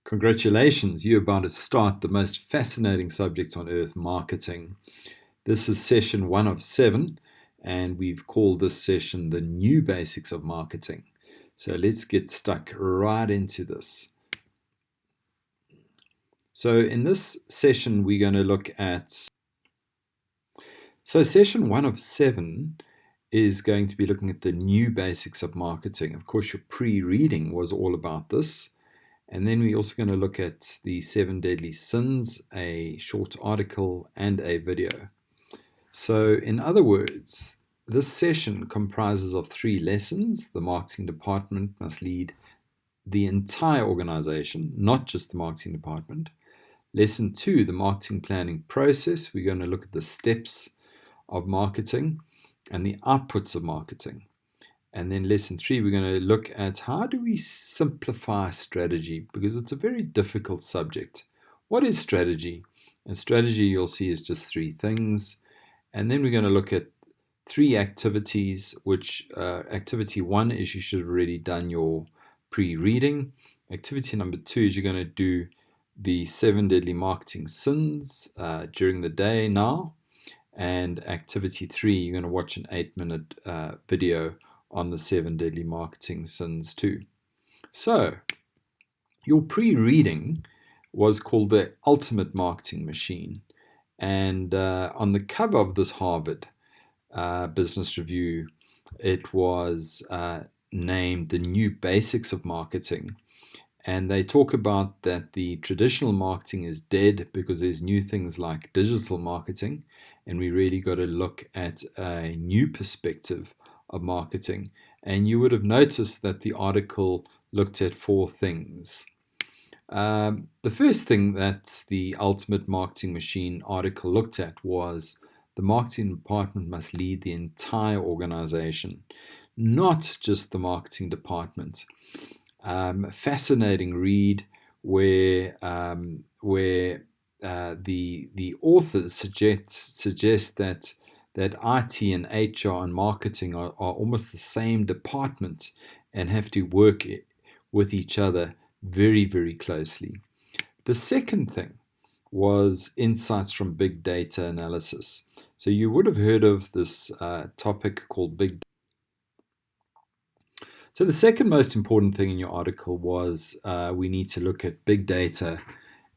Congratulations, you're about to start the most fascinating subject on earth, marketing. This is session 1 of 7, and we've called this session the new basics of marketing. So let's get stuck right into this. So in this session, we're going to look at... So session 1 of 7 is going to be looking at the new basics of marketing. Of course, your pre-reading was all about this. And then we're also going to look at the 7 deadly sins, a short article, and a video. So in other words, this session comprises of 3 lessons. The marketing department must lead the entire organization, not just the marketing department. Lesson 2, the marketing planning process. We're going to look at the steps of marketing and the outputs of marketing. And then lesson 3, we're going to look at how do we simplify strategy, because it's a very difficult subject. What is strategy? And strategy, you'll see, is just 3 things. And then we're going to look at 3 activities, which activity 1 is you should have already done your pre-reading. Activity number 2 is you're going to do the 7 deadly marketing sins during the day now. And activity 3, you're going to watch an 8-minute video on the 7 deadly marketing sins too. So your pre-reading was called the Ultimate Marketing Machine, and on the cover of this Harvard Business Review, it was named the new basics of marketing. And they talk about that the traditional marketing is dead because there's new things like digital marketing, and we really got to look at a new perspective of marketing. And you would have noticed that the article looked at 4 things. The first thing that the Ultimate Marketing Machine article looked at was the marketing department must lead the entire organization, not just the marketing department. Fascinating read where the authors suggest that IT and HR and marketing are almost the same department and have to work with each other very, very closely. The second thing was insights from big data analysis. So you would have heard of this topic called big data. So the second most important thing in your article was we need to look at big data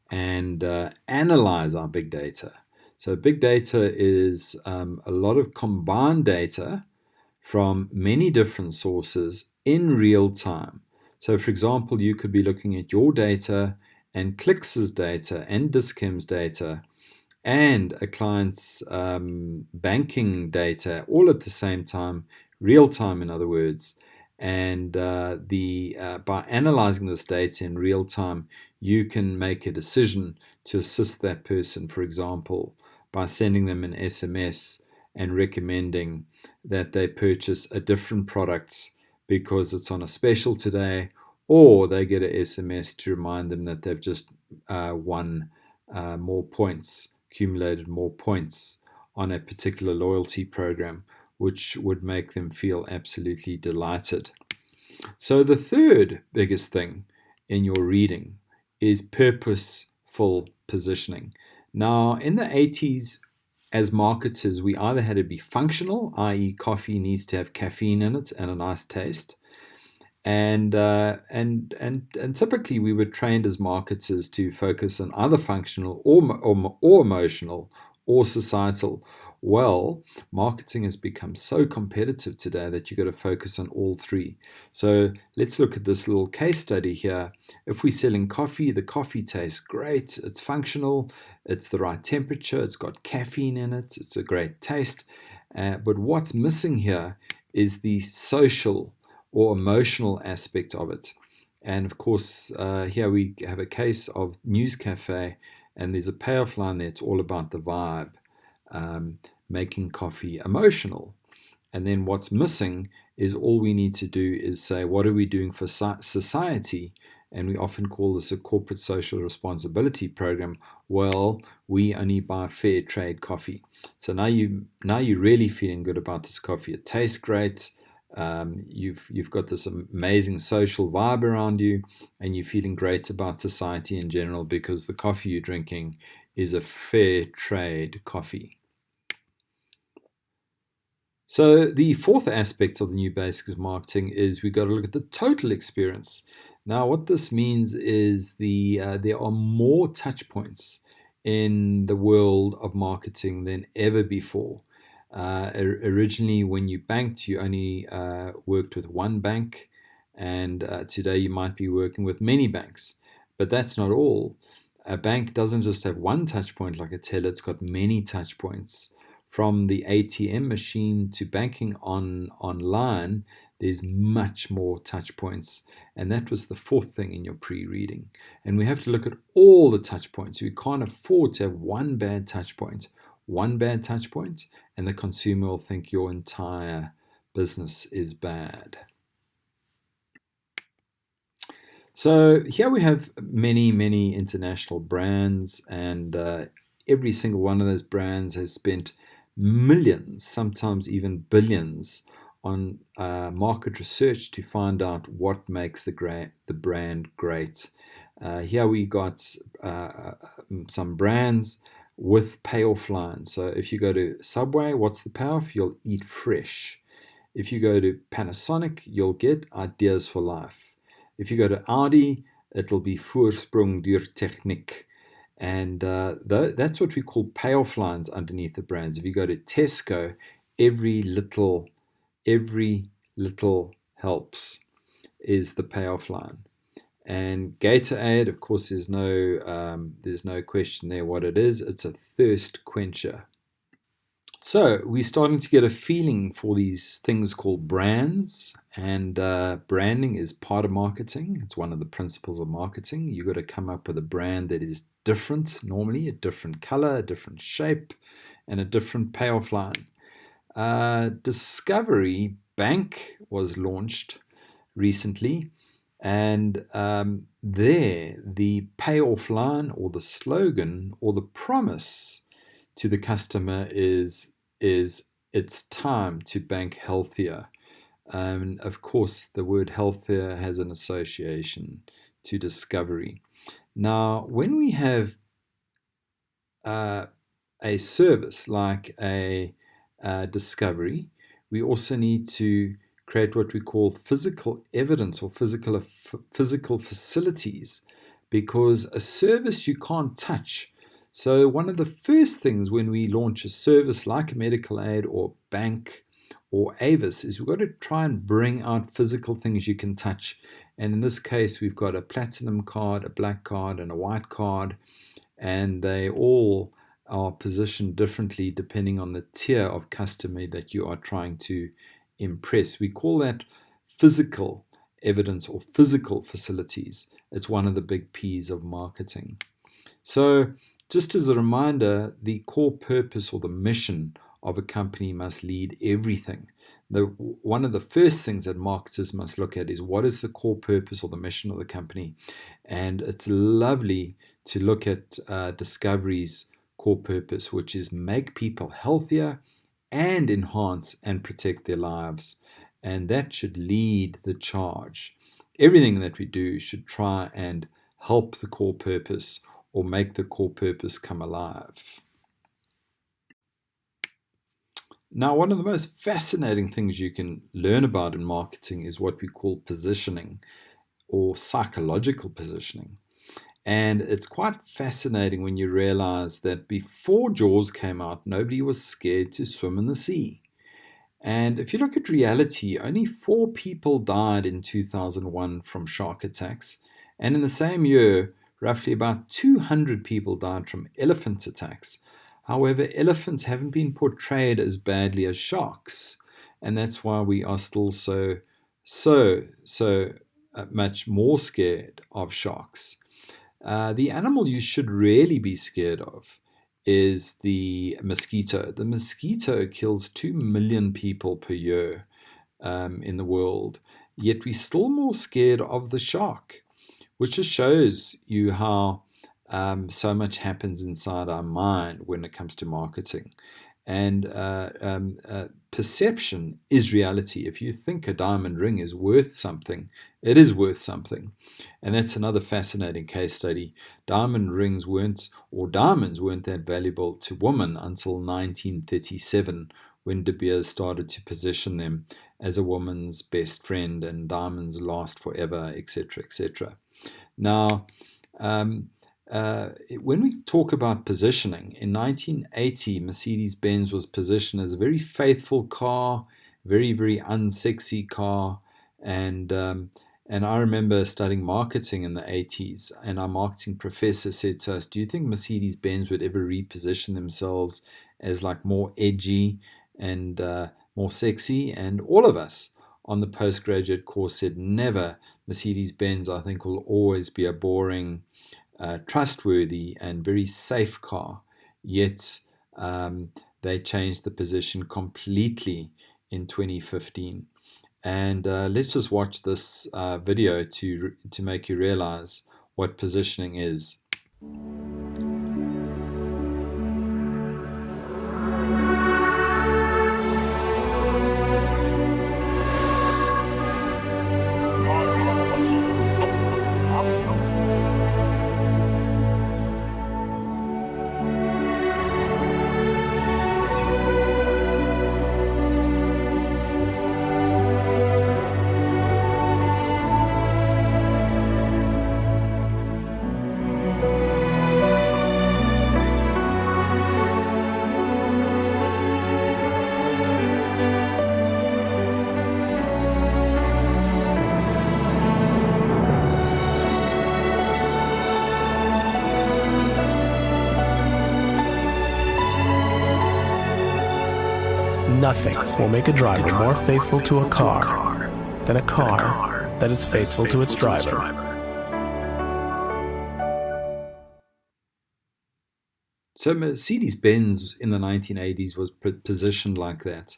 and analyze our big data. So big data is a lot of combined data from many different sources in real time. So for example, you could be looking at your data and Clix's data and Dischem's data and a client's banking data all at the same time, real time in other words. And by analyzing this data in real time, you can make a decision to assist that person, for example, by sending them an SMS and recommending that they purchase a different product because it's on a special today, or they get an SMS to remind them that they've just won more points, accumulated more points on a particular loyalty program, which would make them feel absolutely delighted. So the third biggest thing in your reading is purposeful positioning. Now, in the 80s, as marketers, we either had to be functional, i.e. coffee needs to have caffeine in it and a nice taste. And typically we were trained as marketers to focus on either functional or emotional or societal. Well, marketing has become so competitive today that you've got to focus on all 3. So let's look at this little case study here. If we're selling coffee, the coffee tastes great, it's functional, it's the right temperature, it's got caffeine in it, it's a great taste. But what's missing here is the social or emotional aspect of it. And of course, here we have a case of News Cafe, and there's a payoff line there. It's all about the vibe. Making coffee emotional. And then what's missing is all we need to do is say, what are we doing for society? And we often call this a corporate social responsibility program. Well, we only buy fair trade coffee. So now you're really feeling good about this coffee. It tastes great. You've got this amazing social vibe around you, and you're feeling great about society in general because the coffee you're drinking is a fair trade coffee. So the fourth aspect of the new basics of marketing is we've got to look at the total experience. Now, what this means is there are more touch points in the world of marketing than ever before. Originally, when you banked, you only worked with one bank, and today you might be working with many banks. But that's not all. A bank doesn't just have one touch point like a teller, it's got many touch points. From the ATM machine to banking online, there's much more touch points. And that was the fourth thing in your pre-reading. And we have to look at all the touch points. We can't afford to have one bad touch point. One bad touch point, and the consumer will think your entire business is bad. So here we have many, many international brands, and every single one of those brands has spent millions, sometimes even billions, on market research to find out what makes the brand great. Here we got some brands with payoff lines. So if you go to Subway, what's the payoff? You'll eat fresh. If you go to Panasonic, you'll get ideas for life. If you go to Audi, it'll be Voorsprong deur Techniek. And that's what we call payoff lines underneath the brands. If you go to Tesco, every little helps is the payoff line. And Gatorade, of course, there's no question there what it is. It's a thirst quencher. So we're starting to get a feeling for these things called brands, and branding is part of marketing. It's one of the principles of marketing. You've got to come up with a brand that is different, normally a different color, a different shape, and a different payoff line. Discovery Bank was launched recently, and there the payoff line or the slogan or the promise to the customer is it's time to bank healthier. Of course, the word healthier has an association to discovery. Now, when we have a service like a discovery, we also need to create what we call physical evidence or physical facilities, because a service you can't touch. So one of the first things when we launch a service like a medical aid or bank or Avis is we've got to try and bring out physical things you can touch. And in this case, we've got a platinum card, a black card, and a white card, and they all are positioned differently depending on the tier of customer that you are trying to impress. We call that physical evidence or physical facilities. It's one of the big P's of marketing. So just as a reminder, the core purpose or the mission of a company must lead everything. One of the first things that marketers must look at is what is the core purpose or the mission of the company. And it's lovely to look at Discovery's core purpose, which is make people healthier and enhance and protect their lives. And that should lead the charge. Everything that we do should try and help the core purpose or make the core purpose come alive. Now, one of the most fascinating things you can learn about in marketing is what we call positioning or psychological positioning. And it's quite fascinating when you realize that before Jaws came out, nobody was scared to swim in the sea. And if you look at reality, only 4 people died in 2001 from shark attacks. And in the same year, roughly about 200 people died from elephant attacks. However, elephants haven't been portrayed as badly as sharks. And that's why we are still so much more scared of sharks. The animal you should really be scared of is the mosquito. The mosquito kills 2 million people per year in the world, yet we're still more scared of the shark, which just shows you how so much happens inside our mind when it comes to marketing. And perception is reality. If you think a diamond ring is worth something, it is worth something. And that's another fascinating case study. Diamonds weren't that valuable to women until 1937, when De Beers started to position them as a woman's best friend, and diamonds last forever, etc., etc. Now, when we talk about positioning, in 1980, Mercedes-Benz was positioned as a very faithful car, very, very unsexy car. And I remember studying marketing in the 80s, and our marketing professor said to us, do you think Mercedes-Benz would ever reposition themselves as like more edgy and more sexy? And all of us on the postgraduate course said, never. Mercedes-Benz, I think, will always be a boring, trustworthy and very safe car. Yet they changed the position completely in 2015. And let's just watch this video to make you realize what positioning is. Nothing will make a driver more faithful to a car than a car that is faithful to its driver. So Mercedes-Benz in the 1980s was positioned like that.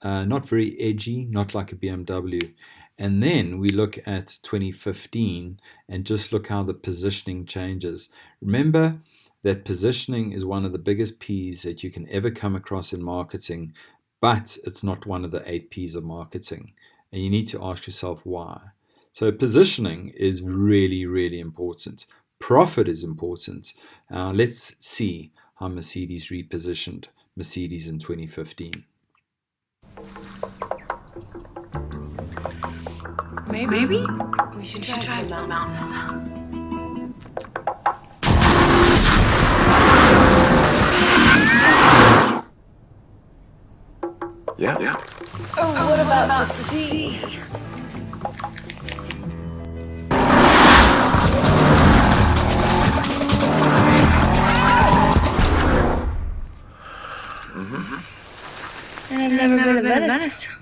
Not very edgy, not like a BMW. And then we look at 2015 and just look how the positioning changes. Remember that positioning is one of the biggest P's that you can ever come across in marketing, but it's not one of the 8 P's of marketing. And you need to ask yourself why. So positioning is really, really important. Profit is important. Let's see how Mercedes repositioned Mercedes in 2015. Maybe we should try the mountains. Yeah. Oh, what about the sea? And I've never been to Venice. There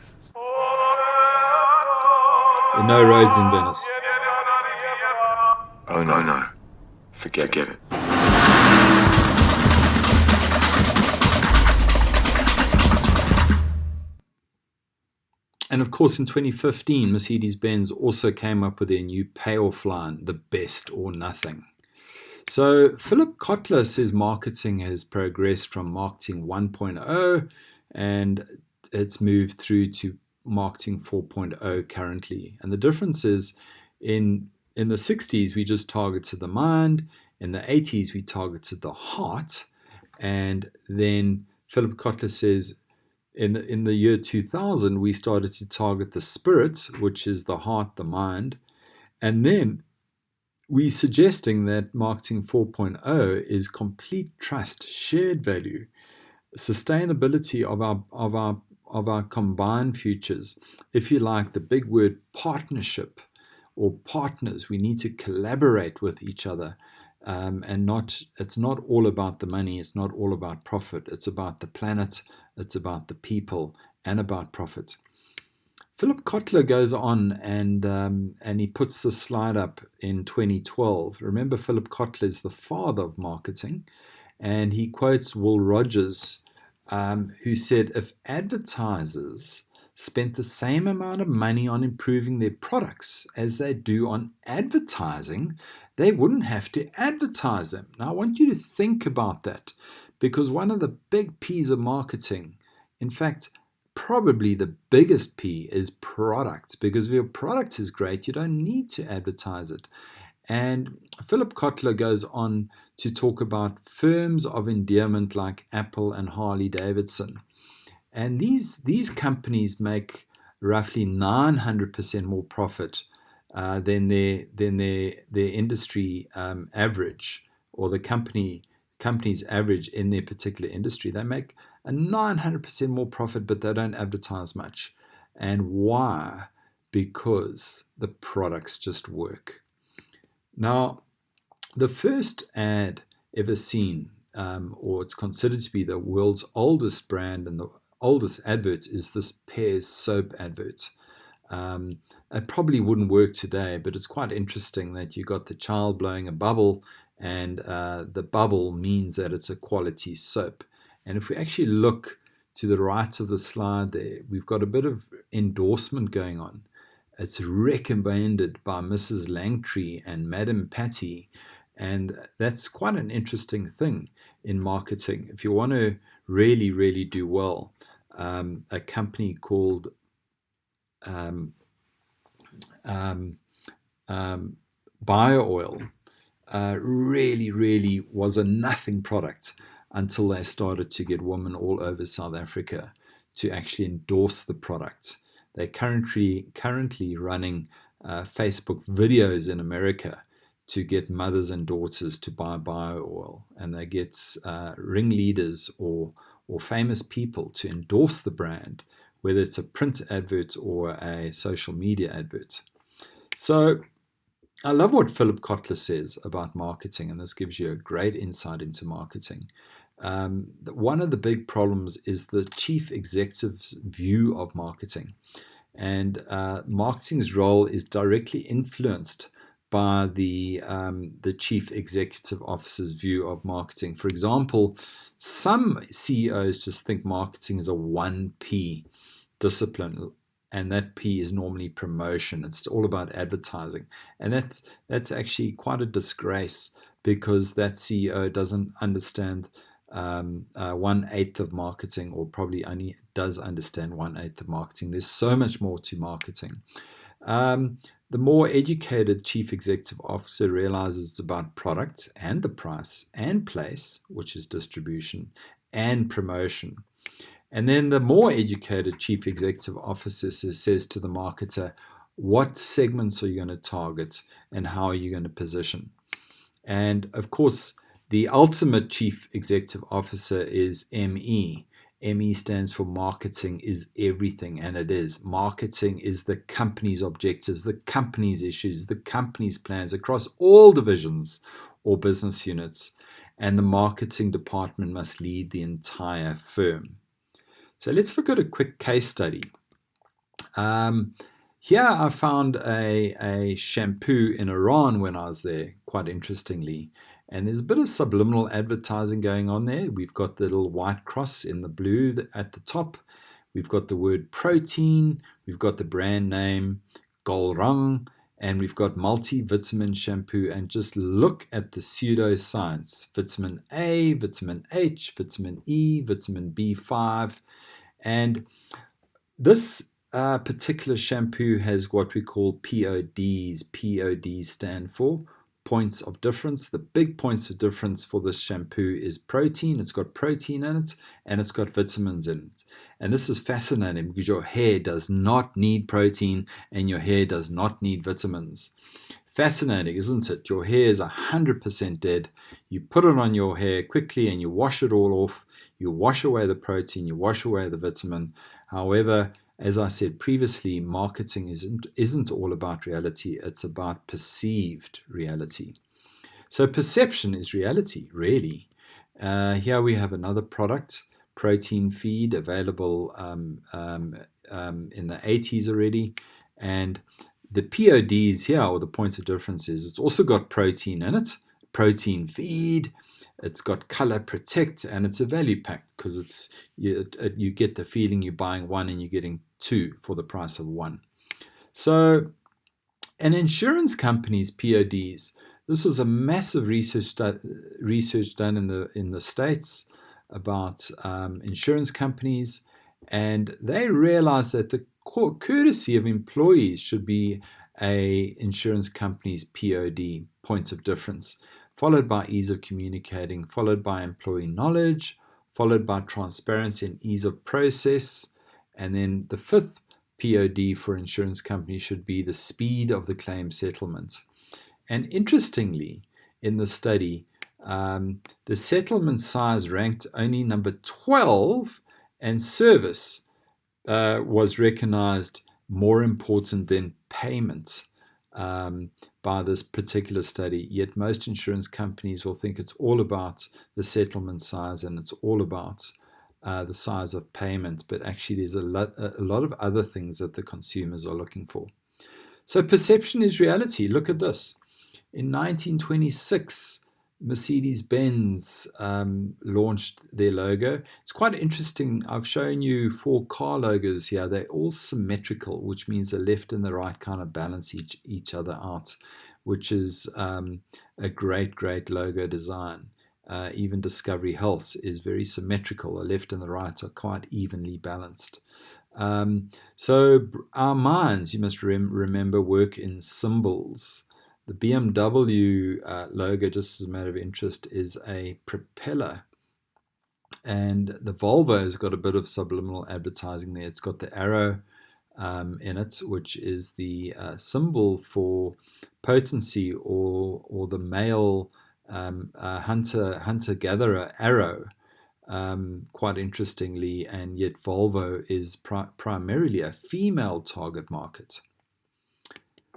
are no roads in Venice. Oh, no. Forget it. And of course, in 2015, Mercedes-Benz also came up with their new payoff line, the best or nothing. So Philip Kotler says marketing has progressed from marketing 1.0 and it's moved through to marketing 4.0 currently. And the difference is in the 60s, we just targeted the mind. In the 80s, we targeted the heart. And then Philip Kotler says in the year 2000, we started to target the spirit, which is the heart, the mind. And then we're suggesting that marketing 4.0 is complete trust, shared value, sustainability of our combined futures. If you like, the big word partnership or partners, we need to collaborate with each other. And it's not all about the money, it's not all about profit, it's about the planet, it's about the people, and about profit. Philip Kotler goes on and he puts this slide up in 2012. Remember, Philip Kotler is the father of marketing, and he quotes Will Rogers, who said, if advertisers spent the same amount of money on improving their products as they do on advertising, they wouldn't have to advertise them. Now, I want you to think about that, because one of the big P's of marketing, in fact, probably the biggest P, is product. Because if your product is great, you don't need to advertise it. And Philip Kotler goes on to talk about firms of endearment like Apple and Harley Davidson. And these companies make roughly 900% more profit than their industry average, or the company's average in their particular industry. They make a 900% more profit, but they don't advertise much. And why? Because the products just work. Now, the first ad ever seen, or it's considered to be the world's oldest brand and the oldest advert, is this Pears soap advert. It probably wouldn't work today, but it's quite interesting that you got the child blowing a bubble, and the bubble means that it's a quality soap. And if we actually look to the right of the slide there, we've got a bit of endorsement going on. It's recommended by Mrs. Langtree and Madam Patty, and that's quite an interesting thing in marketing. If you want to really, really do well, a company called BioOil really, really was a nothing product until they started to get women all over South Africa to actually endorse the product. They're currently running Facebook videos in America to get mothers and daughters to buy BioOil, and they get ringleaders or famous people to endorse the brand, whether it's a print advert or a social media advert. So I love what Philip Kotler says about marketing, and this gives you a great insight into marketing. One of the big problems is the chief executive's view of marketing. And marketing's role is directly influenced by the chief executive officer's view of marketing. For example, some CEOs just think marketing is a 1P discipline, and that P is normally promotion. It's all about advertising. And that's actually quite a disgrace, because that CEO doesn't understand 1/8 of marketing, or probably only does understand 1/8 of marketing. There's so much more to marketing. The more educated chief executive officer realizes it's about product and the price and place, which is distribution, and promotion. And then the more educated chief executive officer says to the marketer, what segments are you going to target and how are you going to position? And of course, the ultimate chief executive officer is ME. ME stands for marketing is everything, and it is. Marketing is the company's objectives, the company's issues, the company's plans across all divisions or business units, and the marketing department must lead the entire firm. So let's look at a quick case study. Here I found a shampoo in Iran when I was there, quite interestingly. And there's a bit of subliminal advertising going on there. We've got the little white cross in the blue at the top. We've got the word protein. We've got the brand name Golrang. And we've got multivitamin shampoo. And just look at the pseudoscience. Vitamin A, vitamin H, vitamin E, vitamin B5. And this particular shampoo has what we call PODs. PODs stand for points of difference. The big points of difference for this shampoo is protein. It's got protein in it, and it's got vitamins in it. And this is fascinating because your hair does not need protein and your hair does not need vitamins. Fascinating, isn't it? Your hair is 100% dead. You put it on your hair quickly and you wash it all off. You wash away the protein, you wash away the vitamin. However, as I said previously, marketing isn't all about reality. It's about perceived reality. So perception is reality, really. Here we have another product, protein feed, available in the 80s already. And the PODs here, or the point of difference, is it's also got protein in it, protein feed. It's got color protect, and it's a value pack because you get the feeling you're buying one and you're getting two for the price of one. So an insurance company's PODs, this was a massive research done in the States. about insurance companies, and they realized that the courtesy of employees should be a insurance company's POD, point of difference, followed by ease of communicating, followed by employee knowledge, followed by transparency and ease of process, and then the fifth POD for insurance companies should be the speed of the claim settlement. And interestingly, in the study, the settlement size ranked only number 12, and service was recognized more important than payment by this particular study. Yet most insurance companies will think it's all about the settlement size and it's all about the size of payment, but actually there's a lot of other things that the consumers are looking for. So perception is reality. Look at this. In 1926, Mercedes-Benz launched their logo. It's quite interesting. I've shown you 4 car logos here. They're all symmetrical, which means the left and the right kind of balance each other out, which is a great logo design. Even Discovery Health is very symmetrical. The left and the right are quite evenly balanced. So our minds, you must remember, work in symbols. The BMW logo, just as a matter of interest, is a propeller. And the Volvo has got a bit of subliminal advertising there. It's got the arrow in it, which is the symbol for potency or the male hunter-gatherer arrow, quite interestingly. And yet Volvo is primarily a female target market.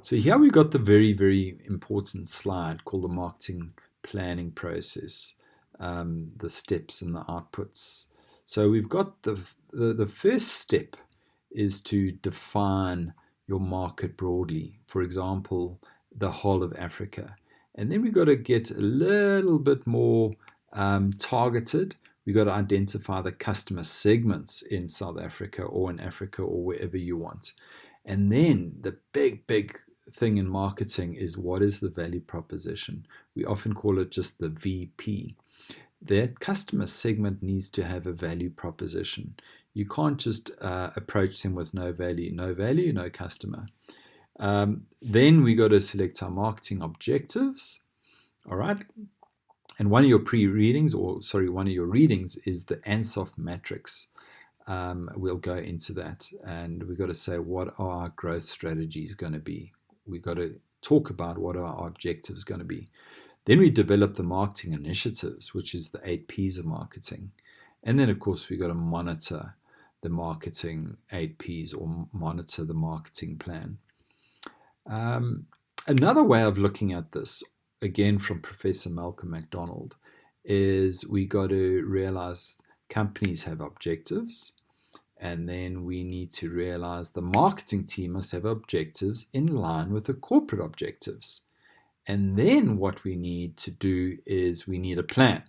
So here we've got the very important slide called the marketing planning process, the steps and the outputs. So we've got the first step is to define your market broadly, for example, the whole of Africa. And then we've got to get a little bit more targeted. We've got to identify the customer segments in South Africa or in Africa or wherever you want. And then the big thing in marketing is, what is the value proposition? We often call it just the VP. That customer segment needs to have a value proposition. You can't just approach them with no value, no customer. Then we got to select our marketing objectives. All right. And one of your readings is the ANSOF matrix. We'll go into that, and we've got to say, what are our growth strategies going to be? We've got to talk about what are our objectives going to be. Then we develop the marketing initiatives, which is the 8 Ps of marketing. And then, of course, we've got to monitor the marketing 8 Ps or monitor the marketing plan. Another way of looking at this, again from Professor Malcolm MacDonald, is we got to realize companies have objectives. And then we need to realize the marketing team must have objectives in line with the corporate objectives. And then what we need to do is we need a plan.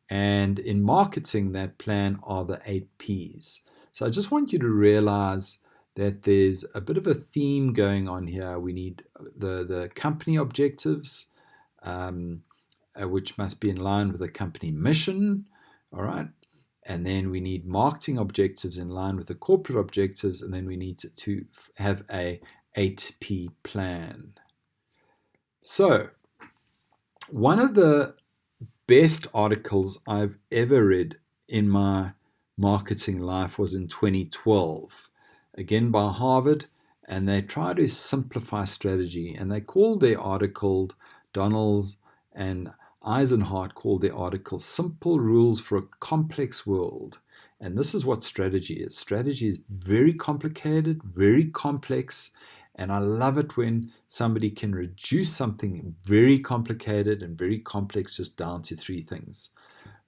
And in marketing, that plan are the 8 Ps. So I just want you to realize that there's a bit of a theme going on here. We need the company objectives, which must be in line with the company mission. All right. And then we need marketing objectives in line with the corporate objectives. And then we need to have a 8P plan. So one of the best articles I've ever read in my marketing life was in 2012, again by Harvard. And they try to simplify strategy. And they called their article, Donalds and Eisenhart called their article Simple Rules for a Complex World. And this is what strategy is. Strategy is very complicated, very complex. And I love it when somebody can reduce something very complicated and very complex just down to 3 things.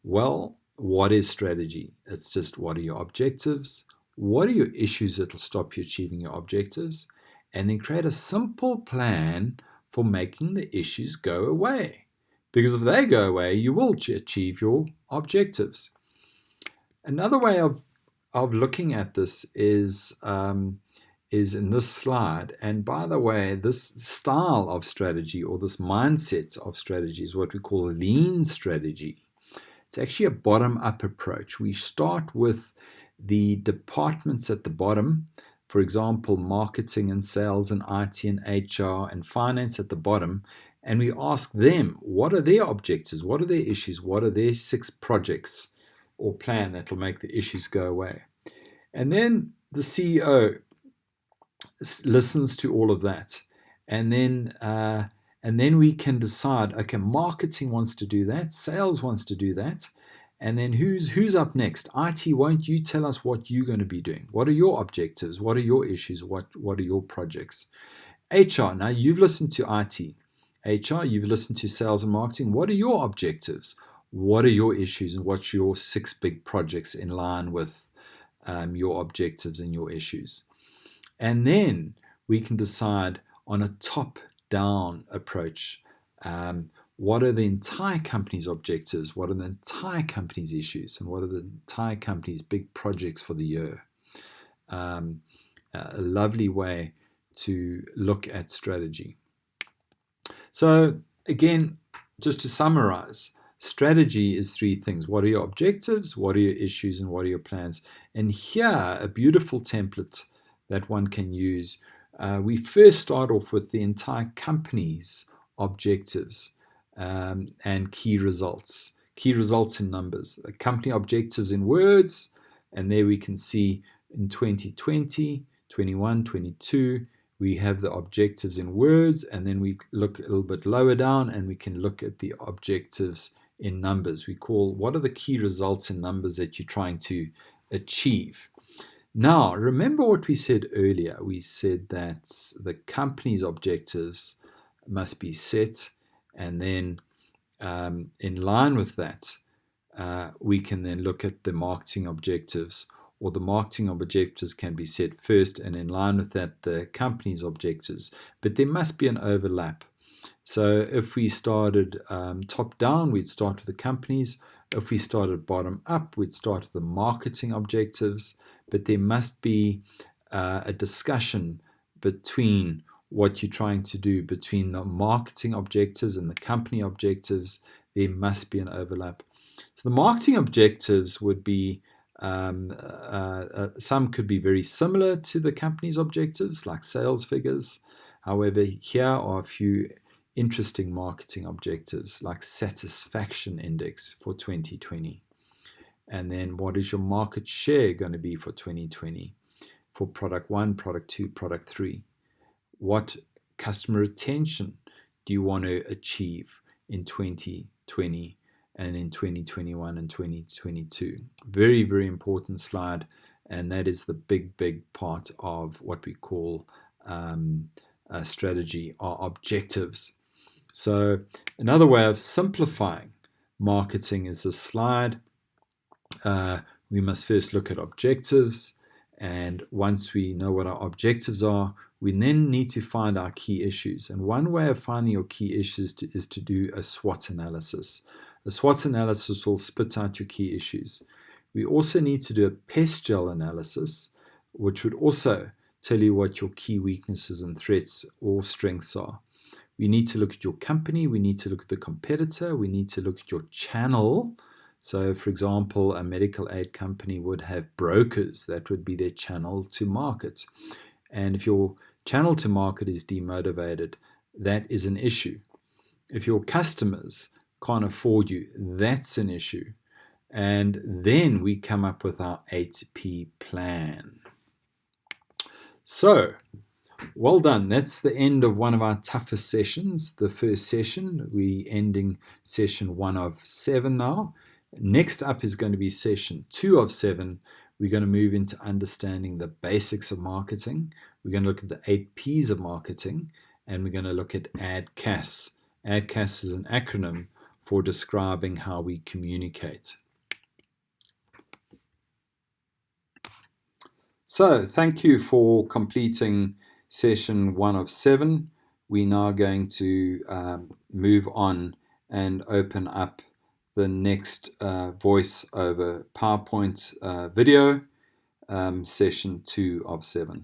Well, what is strategy? It's just, what are your objectives? What are your issues that will stop you achieving your objectives? And then create a simple plan for making the issues go away. Because if they go away, you will achieve your objectives. Another way of looking at this is in this slide. And by the way, this style of strategy or this mindset of strategy is what we call lean strategy. It's actually a bottom-up approach. We start with the departments at the bottom, for example, marketing and sales and IT and HR and finance at the bottom, and we ask them, what are their objectives? What are their issues? What are their 6 projects or plan that will make the issues go away? And then the CEO listens to all of that, and then we can decide, okay, marketing wants to do that, sales wants to do that, and then who's up next? IT, won't you tell us what you're going to be doing? What are your objectives? What are your issues? What are your projects? HR, now you've listened to IT. HR, you've listened to sales and marketing. What are your objectives? What are your issues? And what's your 6 big projects in line with your objectives and your issues? And then we can decide on a top-down approach. What are the entire company's objectives? What are the entire company's issues? And what are the entire company's big projects for the year? A lovely way to look at strategy. So again, just to summarize, strategy is 3 things. What are your objectives? What are your issues? And what are your plans? And here, a beautiful template that one can use. We first start off with the entire company's objectives and key results. Key results in numbers. The company objectives in words, and there we can see in 2020, 21, 22, we have the objectives in words, and then we look a little bit lower down and we can look at the objectives in numbers. We call, what are the key results in numbers that you're trying to achieve? Now, remember what we said earlier. We said that the company's objectives must be set, and then in line with that, we can then look at the marketing objectives, or the marketing objectives can be set first, and in line with that, the company's objectives. But there must be an overlap. So if we started top down, we'd start with the companies. If we started bottom up, we'd start with the marketing objectives. But there must be a discussion between what you're trying to do, between the marketing objectives and the company objectives. There must be an overlap. So the marketing objectives would be, some could be very similar to the company's objectives, like sales figures. However, here are a few interesting marketing objectives, like satisfaction index for 2020. And then what is your market share going to be for 2020 for product 1, product 2, product 3? What customer retention do you want to achieve in 2020 and in 2021 and 2022? Very, very important slide. And that is the big part of what we call a strategy, or objectives. So another way of simplifying marketing is this slide. We must first look at objectives, and once we know what our objectives are, we then need to find our key issues. And one way of finding your key issues is to do a SWOT analysis. A SWOT analysis will spit out your key issues. We also need to do a PESTGEL analysis, which would also tell you what your key weaknesses and threats or strengths are. We need to look at your company. We need to look at the competitor. We need to look at your channel. So, for example, a medical aid company would have brokers. That would be their channel to market. And if your channel to market is demotivated, that is an issue. If your customers can't afford you, that's an issue. And then we come up with our 8P plan. So, well done. That's the end of one of our toughest sessions, the first session. We're ending session 1 of 7 now. Next up is going to be session 2 of 7. We're going to move into understanding the basics of marketing. We're going to look at the 8 Ps of marketing, and we're going to look at ADCAS. ADCAS is an acronym for describing how we communicate. So, thank you for completing session 1 of 7. We're now going to move on and open up the next voice over PowerPoint video, session 2 of 7.